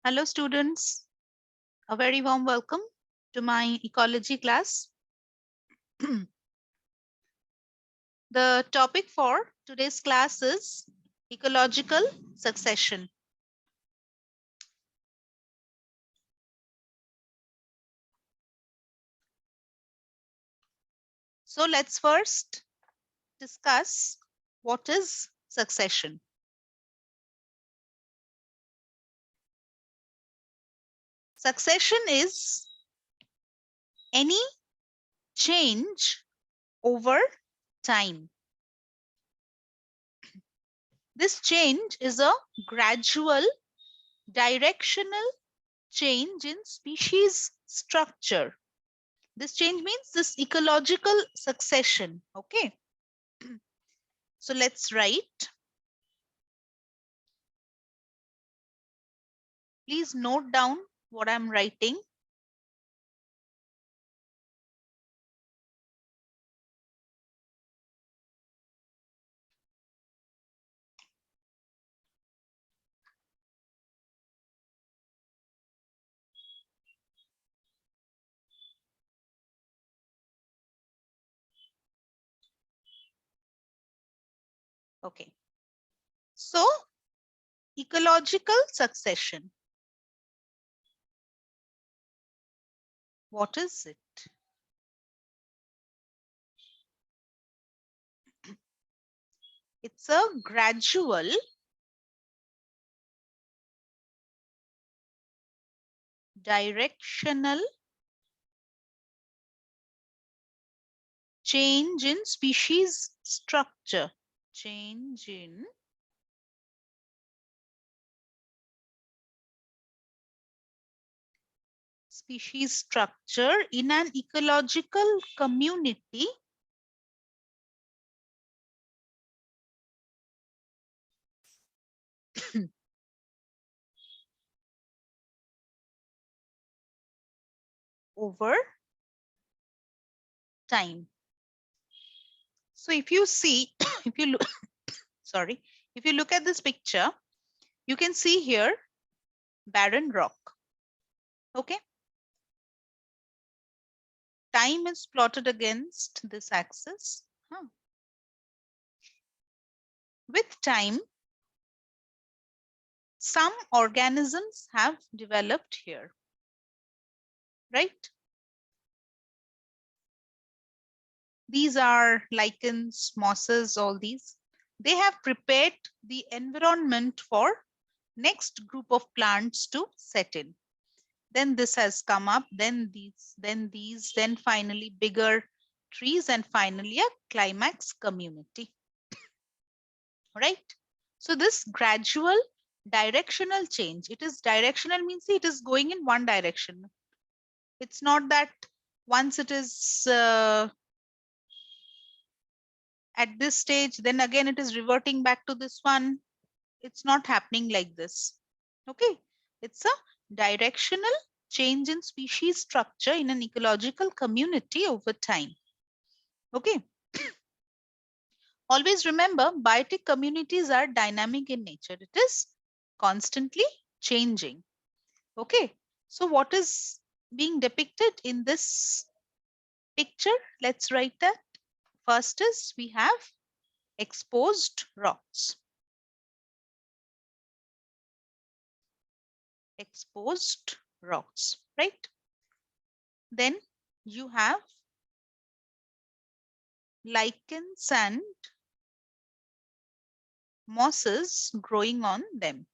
Hello students, a very warm welcome to my ecology class. The topic for today's class is ecological succession. So let's first discuss what is succession. Succession is any change over time. This change is a gradual, directional change in species structure. This change means this ecological succession. Okay. So let's write. Please note down what I'm writing. Okay. So ecological succession. What is it? It's a gradual directional change in species structure. Change in species structure in an ecological community over time. So if you see, if you look, sorry, if you look at this picture, you can see here barren rock. Okay. Time is plotted against this axis. With time, some organisms have developed here, right? These are lichens, mosses, all these. They have prepared the environment for next group of plants to set in. Then this has come up, then these, then finally bigger trees, and finally a climax community, right? So this gradual directional change, it is directional means it is going in one direction. It's not that once it is at this stage, then again it is reverting back to this one. It's not happening like this. Okay, it's a directional change in species structure in an ecological community over time. Okay. Always remember, biotic communities are dynamic in nature. It is constantly changing. Okay, so what is being depicted in this picture? Let's write that. First is we have exposed rocks. Exposed rocks, right? Then you have lichens and mosses growing on them,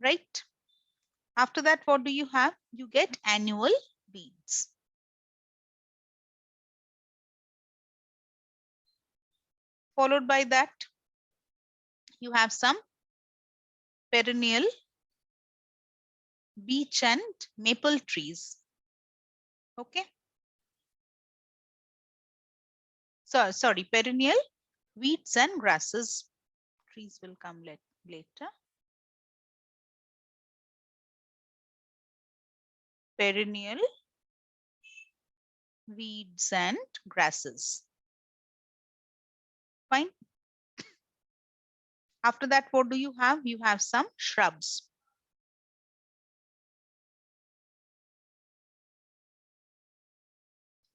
right? After that, what do you have? You get annual weeds. Followed by that, you have some perennial beech and maple trees. Okay. So, sorry, perennial weeds and grasses. Trees will come later. Perennial weeds and grasses. Fine. After that, what do you have? You have some shrubs.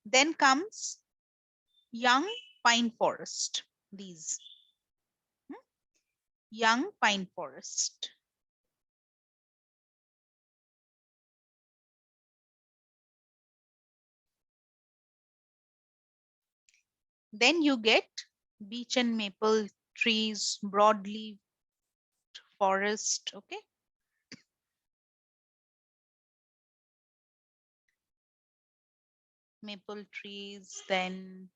Then comes young pine forest. These young pine forest. Then you get beech and maple trees, broadleaf forest. Okay. Maple trees, then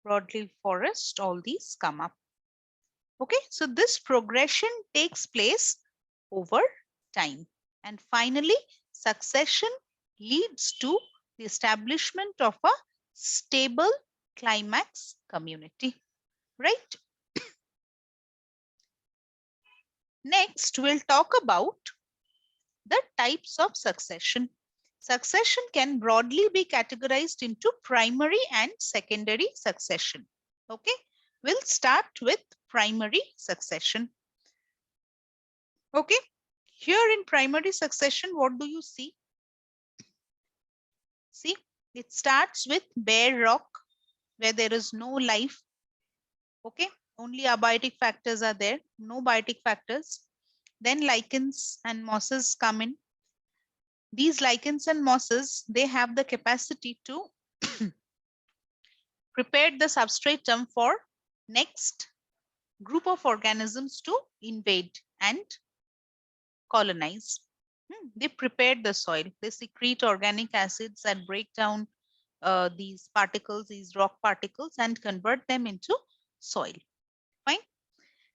broadleaf forest, all these come up. Okay, so this progression takes place over time. And finally, succession leads to the establishment of a stable climax community, right? Next, we'll talk about the types of succession. Succession can broadly be categorized into primary and secondary succession. Okay, we'll start with primary succession. Okay, here in primary succession, what do you see? See, it starts with bare rock where there is no life. Okay, only abiotic factors are there, no biotic factors. Then lichens and mosses come in. These lichens and mosses, they have the capacity to prepare the substratum for next group of organisms to invade and colonize. They prepared the soil. They secrete organic acids that break down these particles, these rock particles, and convert them into soil. Fine.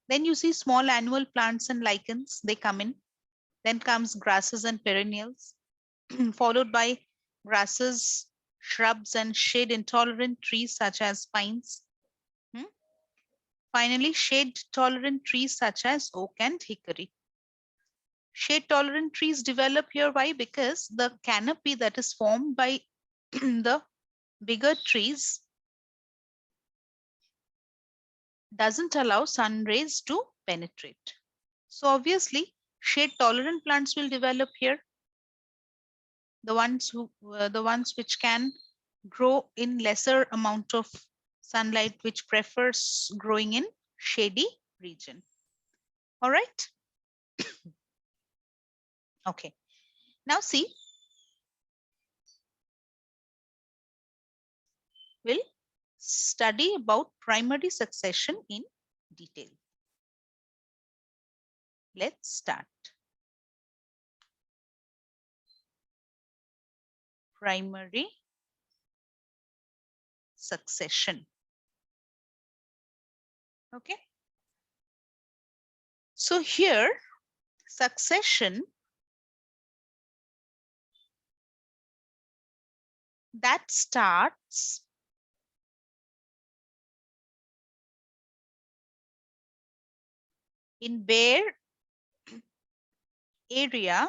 Then you see small annual plants and lichens. They come in. Then comes grasses and perennials, followed by grasses, shrubs, and shade intolerant trees such as pines. Finally, shade tolerant trees such as oak and hickory. Shade tolerant trees develop here. Why? Because the canopy that is formed by the bigger trees doesn't allow sun rays to penetrate. So obviously, shade tolerant plants will develop here. The ones which can grow in lesser amount of sunlight, which prefers growing in shady region. All right. Okay. Now see, we'll study about primary succession in detail. Let's start. Primary succession. Okay. So here, succession that starts in bare area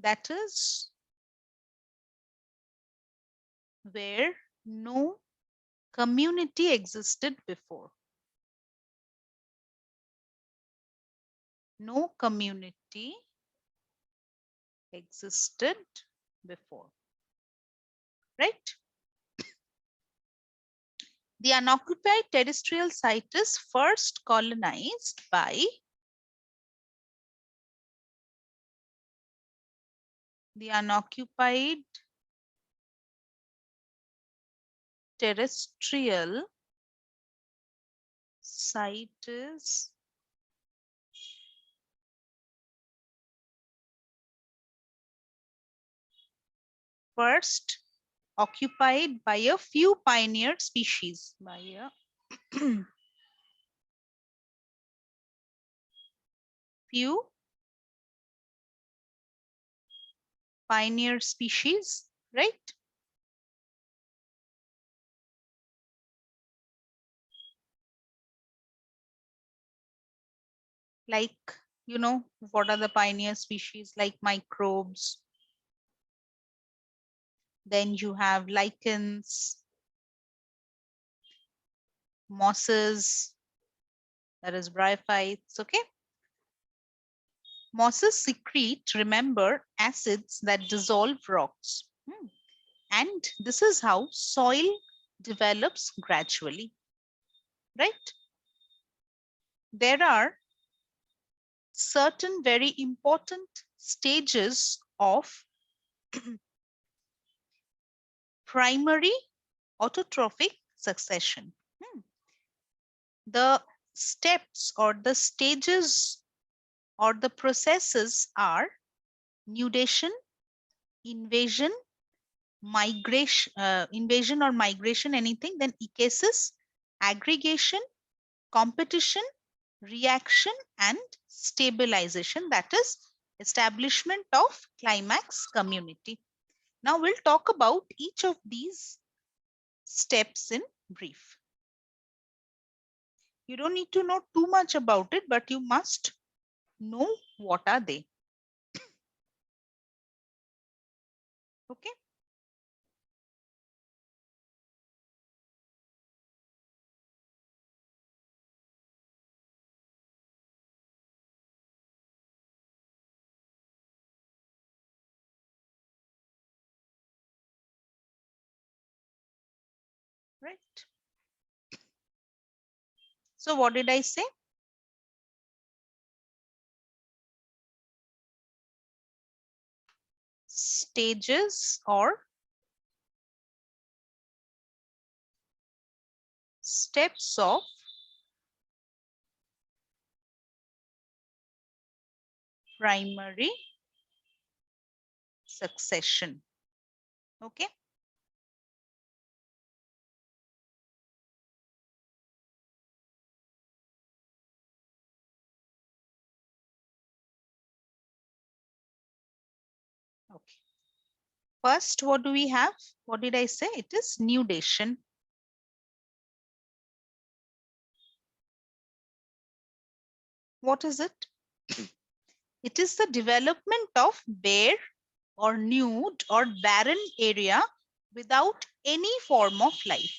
that is where no community existed before. No community existed before, right? The unoccupied terrestrial site is first colonized by the unoccupied terrestrial site is first occupied by a few pioneer species, by a few pioneer species, right? Like, what are the pioneer species? Like microbes. Then you have lichens, mosses, that is bryophytes. Okay. Mosses secrete, remember, acids that dissolve rocks. And this is how soil develops gradually, right? There are certain very important stages of primary autotrophic succession. The steps or the stages or the processes are nudation, invasion, invasion or migration, anything, then echesis, aggregation, competition, reaction, and stabilization, that is establishment of climax community. Now we'll talk about each of these steps in brief. You don't need to know too much about it, but you must know what are they. Okay. Right. So what did I say? Stages or steps of primary succession. Okay. Okay. First, what do we have? What did I say? It is nudation. What is it? It is the development of bare or nude or barren area without any form of life.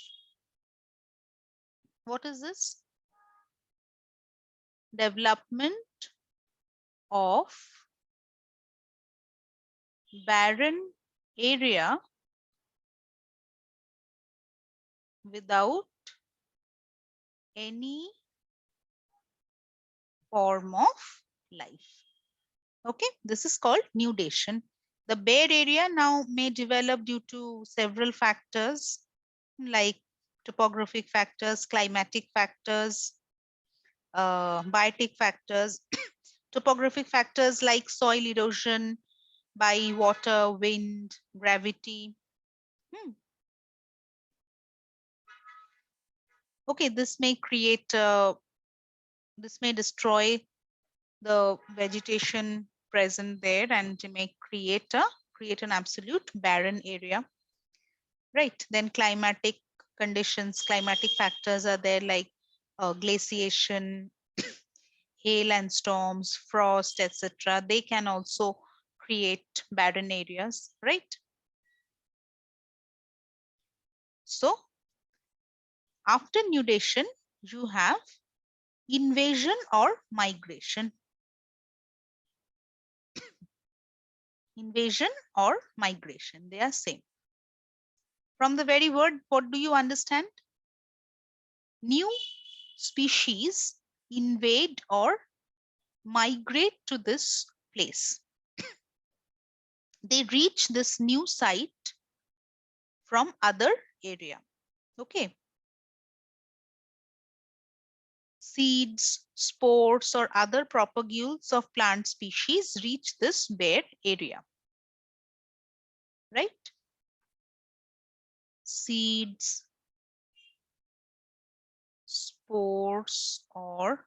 What is this? Development of barren area without any form of life. Okay, this is called nudation. The bare area now may develop due to several factors like topographic factors, climatic factors, biotic factors, topographic factors like soil erosion by water, wind, gravity. Okay, this may this may destroy the vegetation present there and may create an absolute barren area. Right. Then climatic conditions, climatic factors are there like glaciation, hail and storms, frost, etc. They can also create barren areas, right? So after nudation, you have invasion or migration. Invasion or migration, they are same. From the very word, what do you understand? New species invade or migrate to this place. They reach this new site from other area. Okay. Seeds, spores, or other propagules of plant species reach this bare area. Right? Seeds, spores, or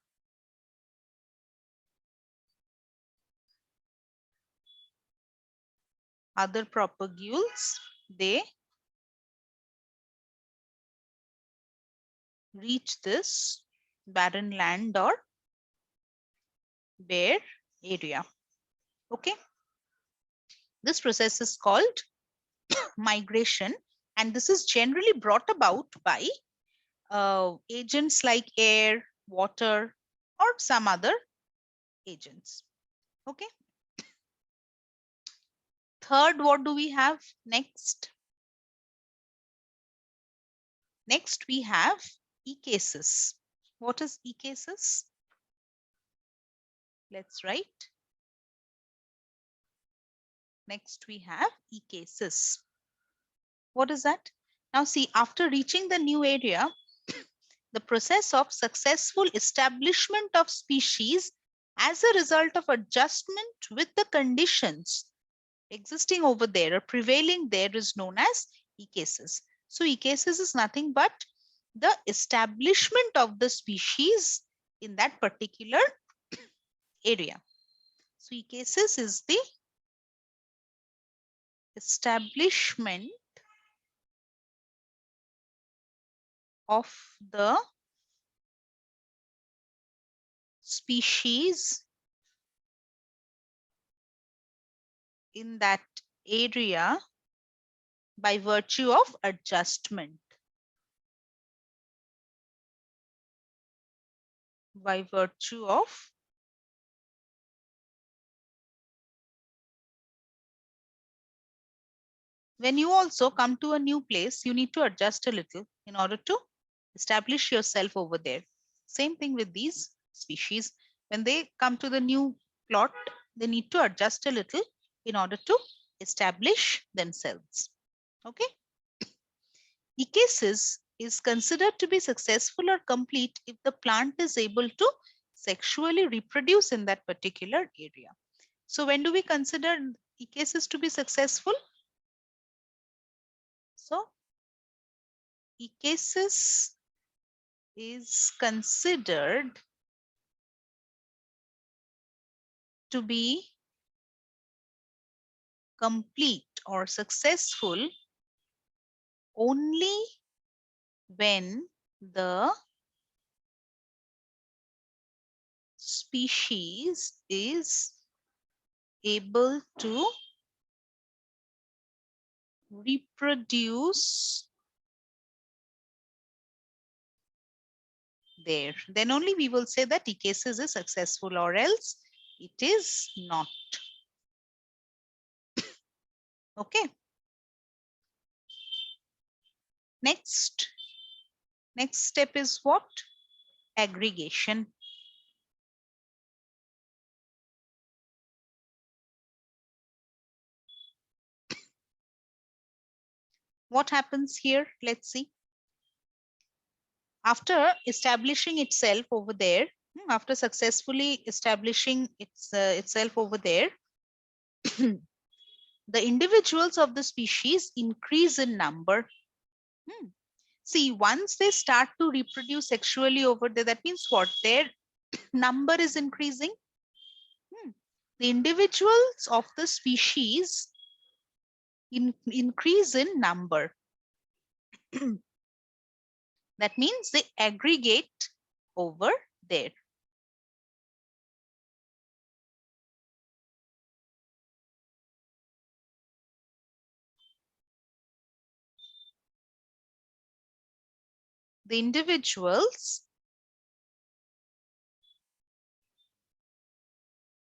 other propagules, they reach this barren land or bare area. Okay. This process is called migration, and this is generally brought about by agents like air, water, or some other agents. Okay. Third, what do we have next? Next, we have ecases. What is ecases? Let's write. Next, we have ecases. What is that? Now see, after reaching the new area, the process of successful establishment of species as a result of adjustment with the conditions existing over there or prevailing there is known as ecases. So ecases is nothing but the establishment of the species in that particular area. So ecases is the establishment of the species in that area by virtue of adjustment. By virtue of when you also come to a new place, you need to adjust a little in order to establish yourself over there. Same thing with these species. When they come to the new plot, they need to adjust a little in order to establish themselves. Okay. Ecasis is considered to be successful or complete if the plant is able to sexually reproduce in that particular area. So when do we consider ecasis to be successful? So ecasis is considered to be complete or successful only when the species is able to reproduce there. Then only we will say that ecasis is successful, or else it is not. Okay. Next step is what? Aggregation. What happens here? Let's see. After establishing itself over there, after successfully establishing itself over there, the individuals of the species increase in number. See, once they start to reproduce sexually over there, that means what? Their number is increasing. The individuals of the species increase in number. That means they aggregate over there. The individuals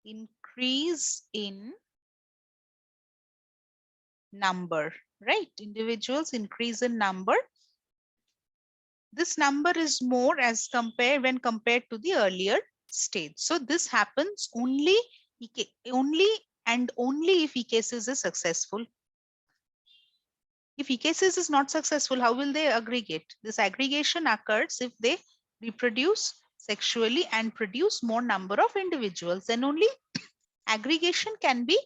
increase in number, right? Individuals increase in number. This number is more as when compared to the earlier stage. So this happens only and only if ecasis is successful. If ecasis is not successful, how will they aggregate? This aggregation occurs if they reproduce sexually and produce more number of individuals. Then only aggregation can be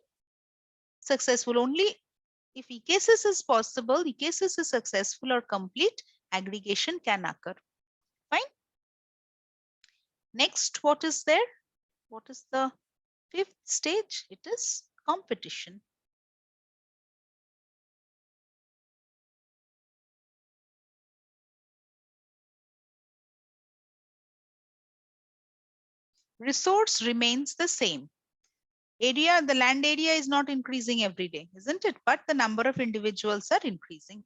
successful. Only if ecasis is possible, ecasis is successful or complete, aggregation can occur. Fine. Next, what is there? What is the fifth stage? It is competition. resource remains the same. The land area is not increasing every day, isn't it? But the number of individuals are increasing.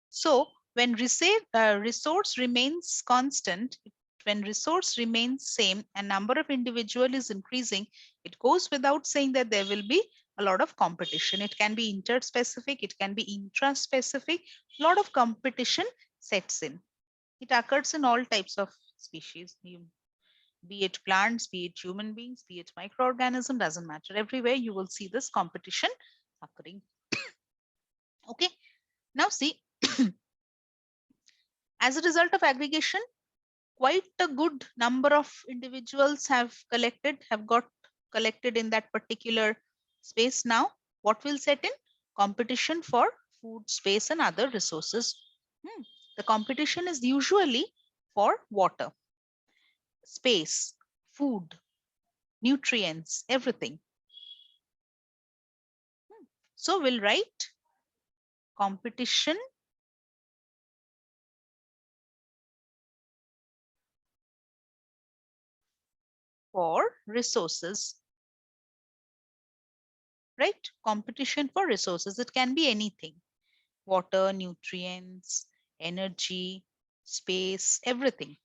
So when resource remains constant, when resource remains same and number of individual is increasing, it goes without saying that there will be a lot of competition. It can be interspecific, it can be intraspecific. A lot of competition sets in. It occurs in all types of species, be it plants, be it human beings, be it microorganism, doesn't matter. Everywhere you will see this competition occurring. Okay, now see, as a result of aggregation, quite a good number of individuals have got collected in that particular space. Now what will set in? Competition for food, space and other resources. The competition is usually for water, space, food, nutrients, everything. So we'll write competition for resources, right? Competition for resources. It can be anything: water, nutrients, energy, space, everything.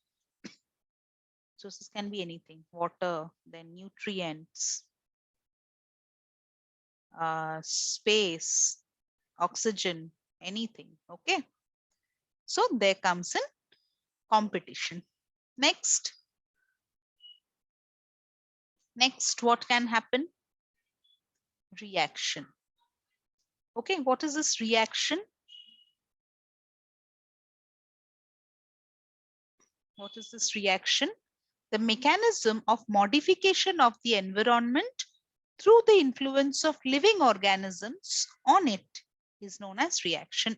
Resources can be anything: water, then nutrients, space, oxygen, anything. Okay. So there comes in competition. Next, what can happen? Reaction. Okay, what is this reaction? What is this reaction? The mechanism of modification of the environment through the influence of living organisms on it is known as reaction.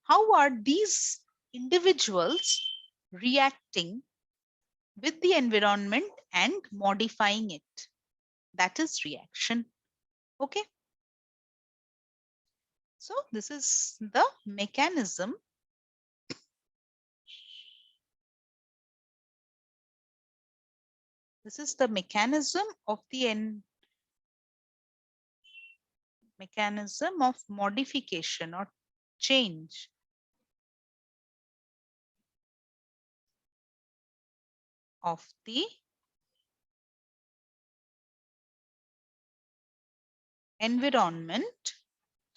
How are these individuals reacting with the environment and modifying it? That is reaction. Okay. So this is the mechanism of the mechanism of modification or change of the environment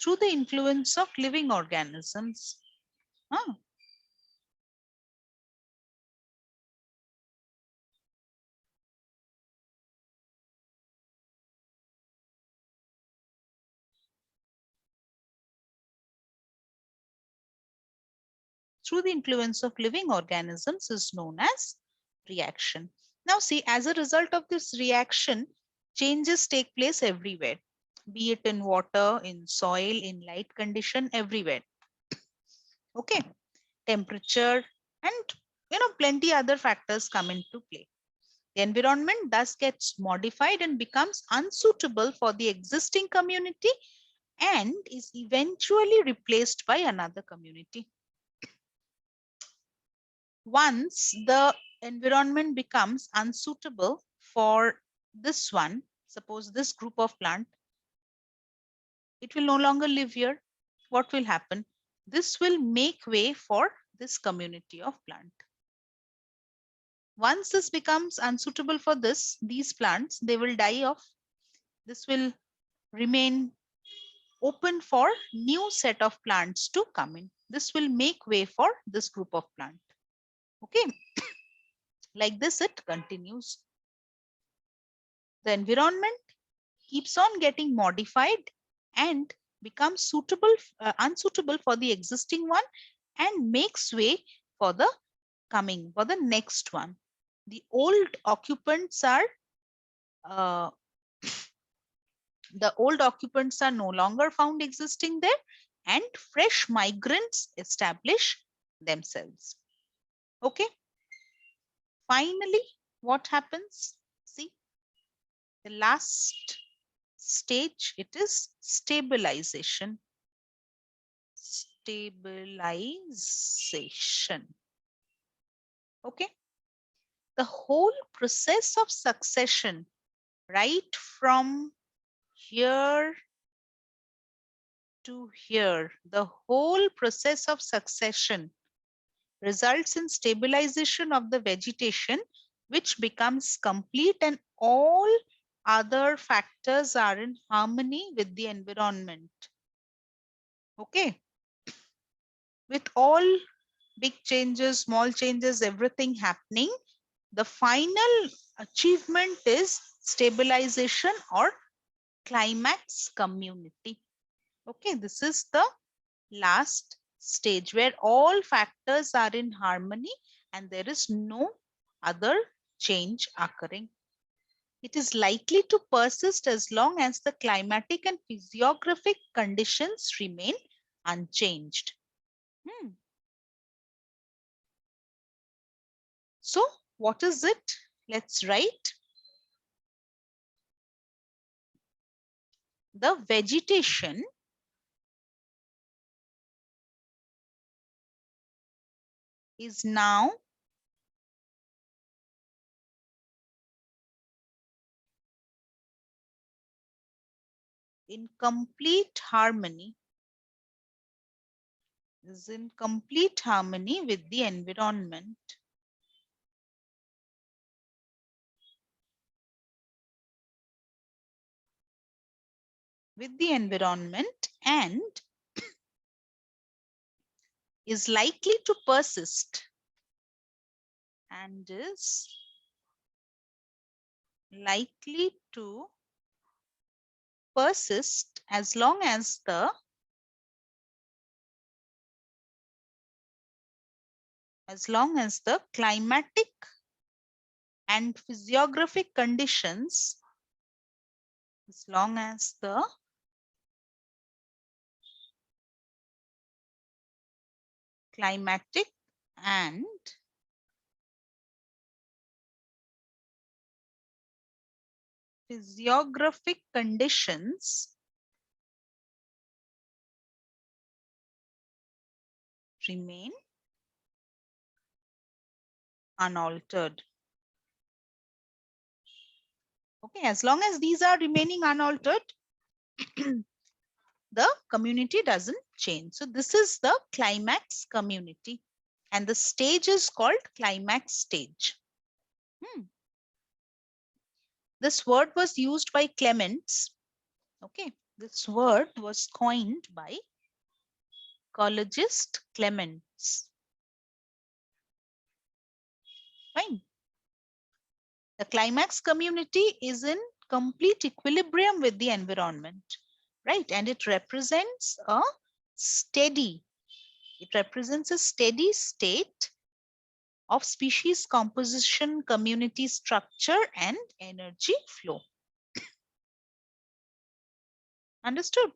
through the influence of living organisms. Through the influence of living organisms is known as reaction. Now see, as a result of this reaction, changes take place everywhere, be it in water, in soil, in light condition, everywhere. Okay, temperature and plenty other factors come into play. The environment thus gets modified and becomes unsuitable for the existing community and is eventually replaced by another community. Once the environment becomes unsuitable for this one, suppose this group of plant, it will no longer live here. What will happen? This will make way for this community of plant. Once this becomes unsuitable for these plants, they will die off. This will remain open for new set of plants to come in. This will make way for this group of plant. Okay. Like this, it continues. The environment keeps on getting modified and becomes unsuitable for the existing one and makes way for the next one. The old occupants are no longer found existing there, and fresh migrants establish themselves. Okay. Finally, what happens? See, the last stage, it is stabilization. Stabilization. Okay. the whole process of succession, right from here to here, the whole process of succession results in stabilization of the vegetation, which becomes complete, and all other factors are in harmony with the environment. Okay. With all big changes, small changes, everything happening, the final achievement is stabilization or climax community. Okay, this is the last stage where all factors are in harmony and there is no other change occurring. It is likely to persist as long as the climatic and physiographic conditions remain unchanged. So, what is it? Let's write. The vegetation is now in complete harmony, with the environment. And is likely to persist as long as the climatic and physiographic conditions, as long as the climatic and physiographic conditions remain unaltered. Okay, as long as these are remaining unaltered, the community doesn't change. So this is the climax community and the stage is called climax stage. This word was used by Clements. Okay, this word was coined by ecologist Clements. Fine. The climax community is in complete equilibrium with the environment, right? And it represents a steady state of species composition, community structure, and energy flow. Understood?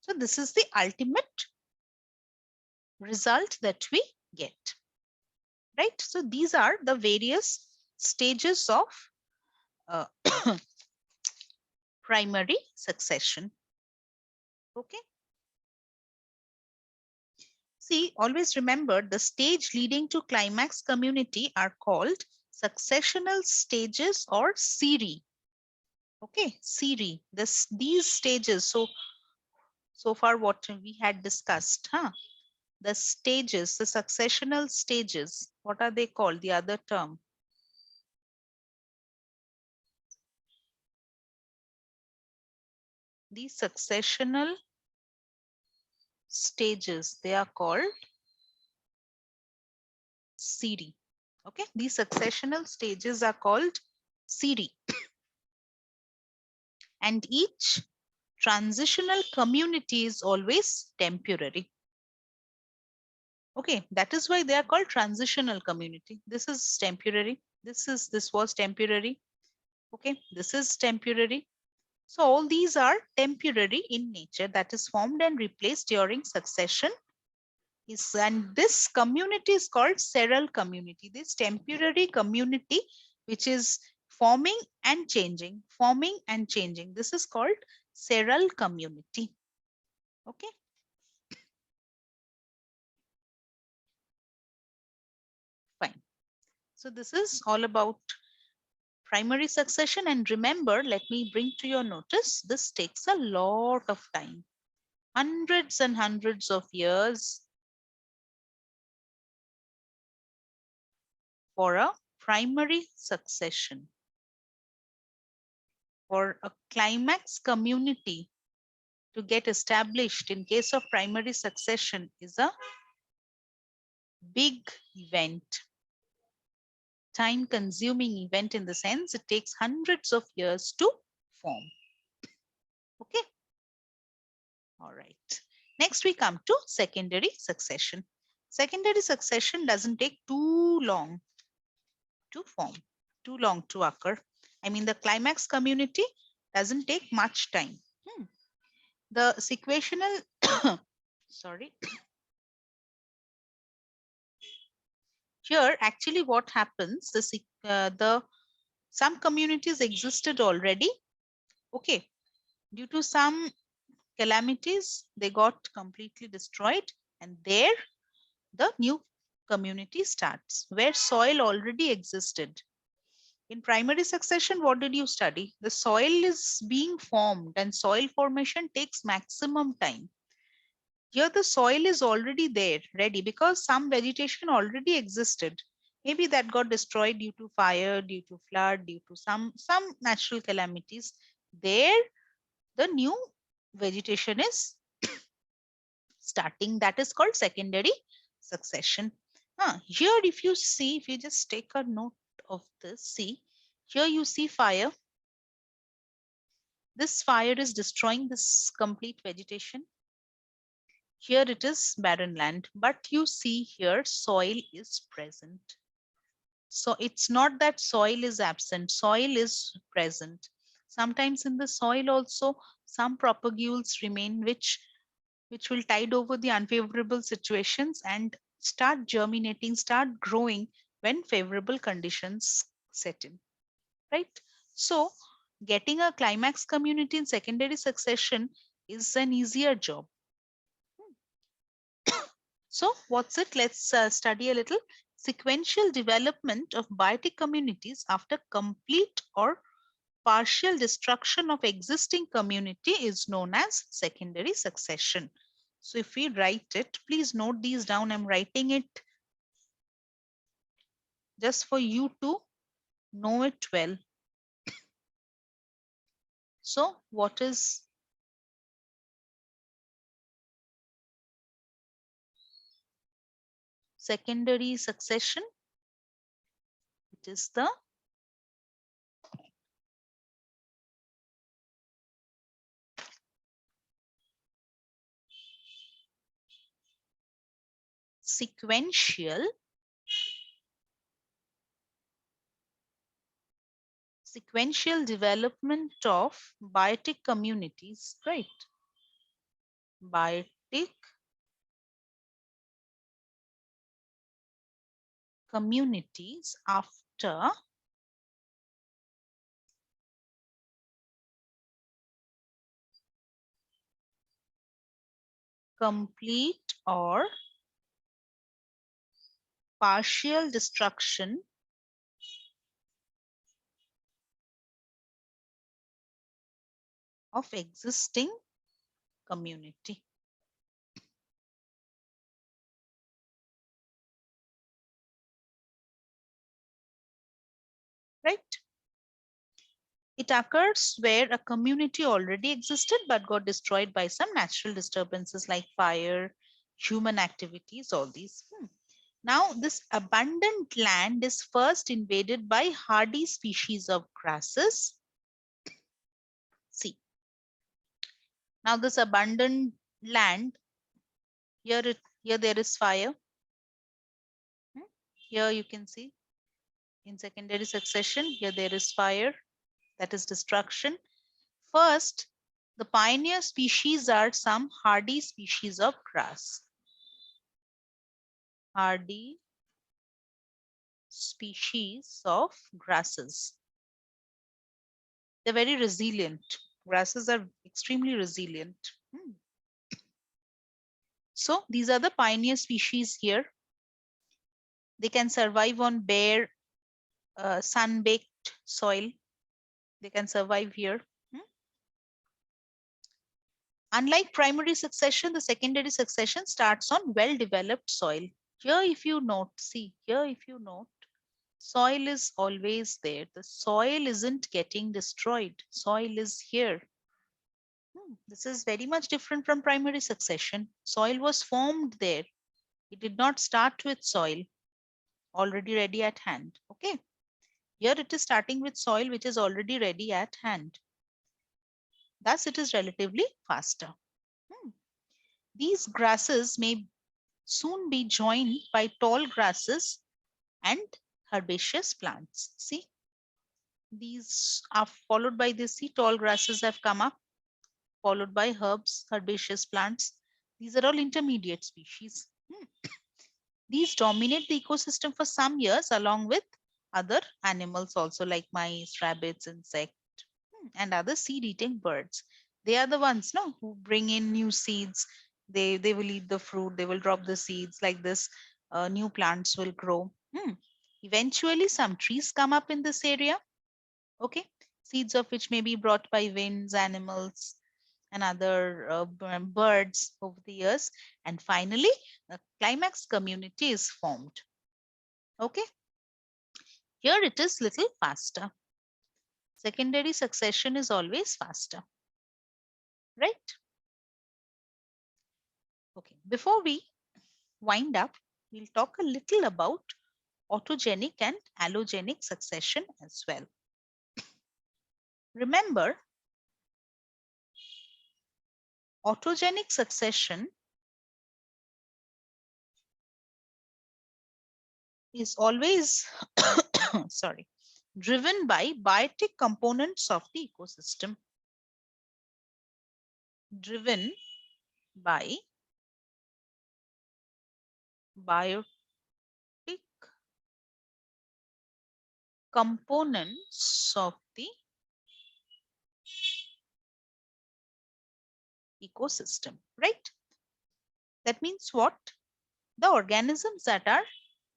So this is the ultimate result that we get, right? So these are the various stages of primary succession. Okay. See, always remember the stage leading to climax community are called successional stages or series. Okay, series. These stages. So far what we had discussed, huh? The stages, the successional stages. What are they called? The other term. The successional stages, they are called series. Okay, these successional stages are called series. And each transitional community is always temporary. Okay, that is why they are called transitional community. This is temporary. This was temporary. Okay, this is temporary. So all these are temporary in nature, that is formed and replaced during succession. And this community is called seral community. This temporary community which is forming and changing. This is called seral community. Okay. Fine. So this is all about primary succession. And remember, let me bring to your notice, this takes a lot of time, hundreds and hundreds of years for a primary succession. For a climax community to get established in case of primary succession is a big event, time consuming event, in the sense it takes hundreds of years to form. Okay. All right. Next we come to secondary succession. Secondary succession doesn't take too long to form, too long to occur. I mean, the climax community doesn't take much time. The sequential, sorry, here actually what happens, the some communities existed already. Okay, due to some calamities, they got completely destroyed, and there the new community starts where soil already existed. In primary succession, what did you study? The soil is being formed, and soil formation takes maximum time. Here, the soil is already there, ready, because some vegetation already existed. Maybe that got destroyed due to fire, due to flood, due to some natural calamities. There, the new vegetation is starting. That is called secondary succession. Here, if you see, if you just take a note of this, see, here you see fire. This fire is destroying this complete vegetation. Here it is barren land, but you see here soil is present. So it's not that soil is absent, soil is present. Sometimes in the soil also some propagules remain which will tide over the unfavorable situations and start germinating, start growing when favorable conditions set in, right? So getting a climax community in secondary succession is an easier job. So what's it? Let's study a little. Sequential development of biotic communities after complete or partial destruction of existing community is known as secondary succession. So if we write it, please note these down. I'm writing it just for you to know it well. So what is secondary succession? It is the sequential development of biotic communities, right? Biotic communities after complete or partial destruction of existing community. Right? It occurs where a community already existed but got destroyed by some natural disturbances like fire, human activities, all these. Now, this abundant land is first invaded by hardy species of grasses. See, now this abundant land, here there is fire. Here you can see in secondary succession, here there is fire, that is destruction. First, the pioneer species are some hardy species of grass. Hardy species of grasses. They're very resilient. Grasses are extremely resilient. So these are the pioneer species here. They can survive on bare sun-baked soil. They can survive here. Hmm? Unlike primary succession, the secondary succession starts on well-developed soil. Here, if you note, see, here, if you note, soil is always there. The soil isn't getting destroyed. Soil is here. This is very much different from primary succession. Soil was formed there. It did not start with soil already ready at hand. Okay. Here it is starting with soil which is already ready at hand. Thus, it is relatively faster. These grasses may soon be joined by tall grasses and herbaceous plants. See, these are followed by this. See, tall grasses have come up, followed by herbs, herbaceous plants. These are all intermediate species. These dominate the ecosystem for some years along with other animals also like mice, rabbits, insects, and other seed-eating birds. They are the ones no, who bring in new seeds. They will eat the fruit. They will drop the seeds like this. New plants will grow. Eventually, some trees come up in this area. Okay, seeds of which may be brought by winds, animals, and other birds over the years. And finally, a climax community is formed. Okay, here it is little faster. Secondary succession is always faster, right? Okay, before we wind up, we'll talk a little about autogenic and allogenic succession as well. Remember, autogenic succession is always sorry, driven by biotic components of the ecosystem. Driven by biotic components of the ecosystem, right? That means what? The organisms that are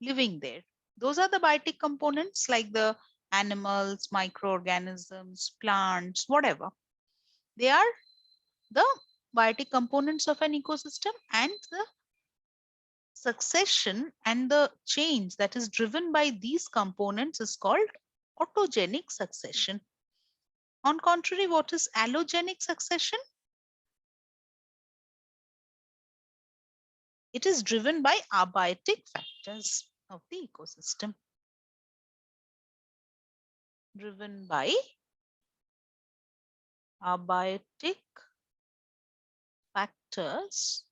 living there. Those are the biotic components like the animals, microorganisms, plants, whatever. They are the biotic components of an ecosystem, and the succession and the change that is driven by these components is called autogenic succession. On contrary, what is allogenic succession? It is driven by abiotic factors of the ecosystem. Driven by abiotic factors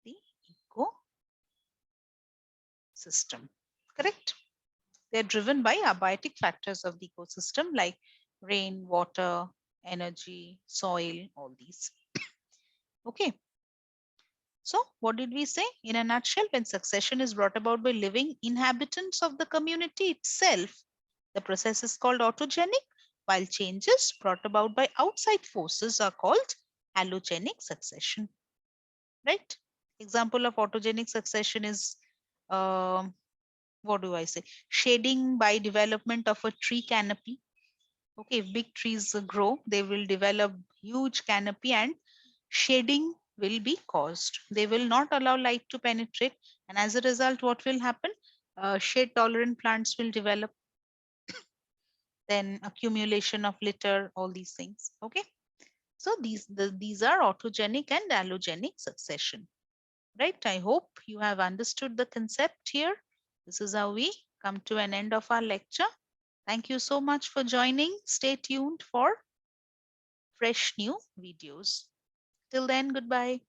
the ecosystem. Correct? They are driven by abiotic factors of the ecosystem like rain, water, energy, soil, all these. Okay. So what did we say? In a nutshell, when succession is brought about by living inhabitants of the community itself, the process is called autogenic, while changes brought about by outside forces are called allogenic succession. Right? Example of autogenic succession is, what do I say? Shading by development of a tree canopy. Okay, if big trees grow, they will develop huge canopy and shading will be caused. They will not allow light to penetrate. And as a result, what will happen? Shade tolerant plants will develop. Then accumulation of litter, all these things. Okay. So these are autogenic and allogenic succession. Right? I hope you have understood the concept here. This is how we come to an end of our lecture. Thank you so much for joining. Stay tuned for fresh new videos. Till then, goodbye.